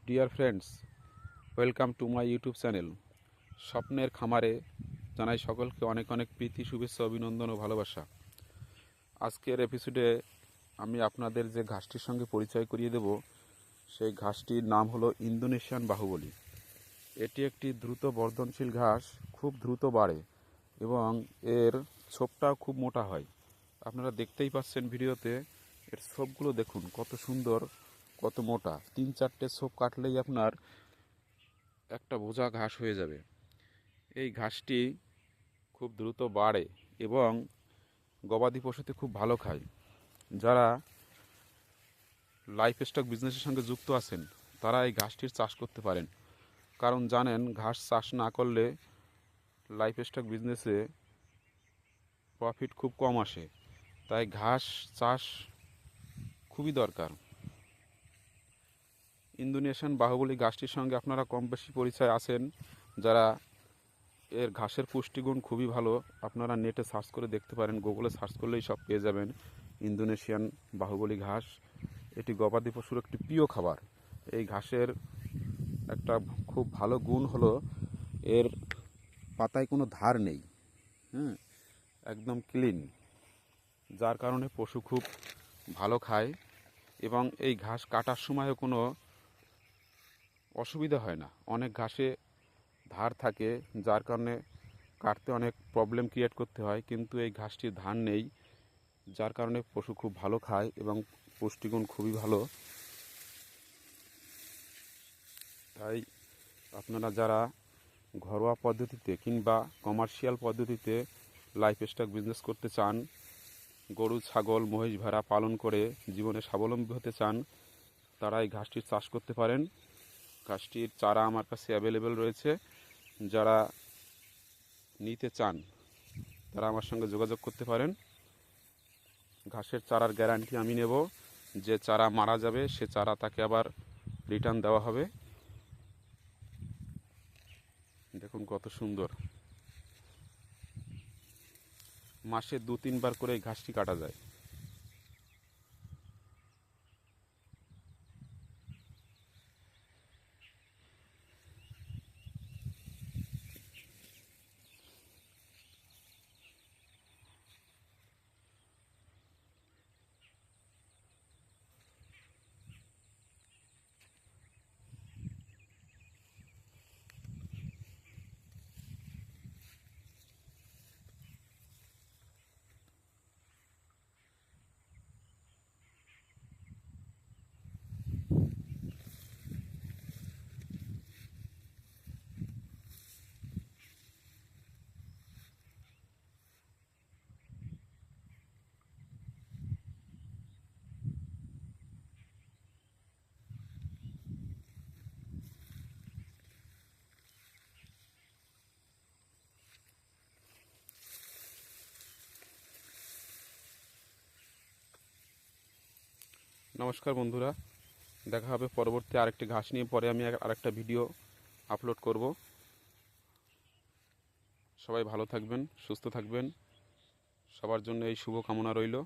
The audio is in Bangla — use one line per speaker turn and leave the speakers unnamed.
Dear friends, welcome to my YouTube channel স্বপ্নের খামারে। জানাই সকলকে অনেক অনেক প্রীতি, শুভেচ্ছা, অভিনন্দন ও ভালোবাসা। আজকের এপিসোডে আমি আপনাদের যে ঘাসটির সঙ্গে পরিচয় করিয়ে দেব, সেই ঘাসটির নাম হলো ইন্দোনেশিয়ান বাহুবলী। এটি একটি দ্রুত বর্ধনশীল ঘাস, খুব দ্রুত বাড়ে এবং এর ছোপটাও খুব মোটা হয়। আপনারা দেখতেই পাচ্ছেন ভিডিওতে, এর ছোপগুলো দেখুন কত সুন্দর, কত মোটা। 3-4টে ছোপ কাটলেই আপনার একটা বোঝা ঘাস হয়ে যাবে। এই ঘাসটি খুব দ্রুত বাড়ে এবং গবাদি পশুতে খুব ভালো খায়। যারা লাইফ স্টক বিজনেসের সঙ্গে যুক্ত আছেন তারা এই ঘাসটির চাষ করতে পারেন, কারণ জানেন ঘাস চাষ না করলে লাইফ স্টক বিজনেসে প্রফিট খুব কম আসে। তাই ঘাস চাষ খুবই দরকার। ইন্দোনেশিয়ান বাহুবলী ঘাসটির সঙ্গে আপনারা কম বেশি পরিচয় আছেন। যারা এর ঘাসের পুষ্টিগুণ খুবই ভালো, আপনারা নেটে সার্চ করে দেখতে পারেন, গুগলে সার্চ করলেই সব পেয়ে যাবেন। ইন্দোনেশিয়ান বাহুবলী ঘাস এটি গবাদি পশুর একটি প্রিয় খাবার। এই ঘাসের একটা খুব ভালো গুণ হলো এর পাতায় কোনো ধার নেই, একদম ক্লিন, যার কারণে পশু খুব ভালো খায় এবং এই ঘাস কাটার সময়ও কোনো অসুবিধা হয় না। অনেক ঘাসে ধার থাকে, যার কারণে কাটতে অনেক প্রবলেম ক্রিয়েট করতে হয়, কিন্তু এই ঘাসটির ধার নেই, যার কারণে পশু খুব ভালো খায় এবং পুষ্টিগুণ খুবই ভালো। তাই আপনারা যারা ঘরোয়া পদ্ধতিতে কিংবা কমার্শিয়াল পদ্ধতিতে লাইফ স্টক বিজনেস করতে চান, গরু, ছাগল, মহিষ, ভেড়া পালন করে জীবনে স্বাবলম্বী হতে চান, তারা এই ঘাসটির চাষ করতে পারেন। ঘাসটির চারা আমার কাছে অ্যাভেলেবেল রয়েছে। যারা নিতে চান তারা আমার সঙ্গে যোগাযোগ করতে পারেন। ঘাসের চারার গ্যারান্টি আমি নেব। যে চারা মারা যাবে সে চারা তাকে আবার রিটার্ন দেওয়া হবে। দেখুন কত সুন্দর। মাসে 2-3 বার করে এই ঘাসটি কাটা যায়। নমস্কার বন্ধুরা, দেখা হবে পরবর্তী আরেকটি ঘাস নিয়ে। পরে আমি আরেকটা ভিডিও আপলোড করব। সবাই ভালো থাকবেন, সুস্থ থাকবেন, সবার জন্য এই শুভ কামনা রইল।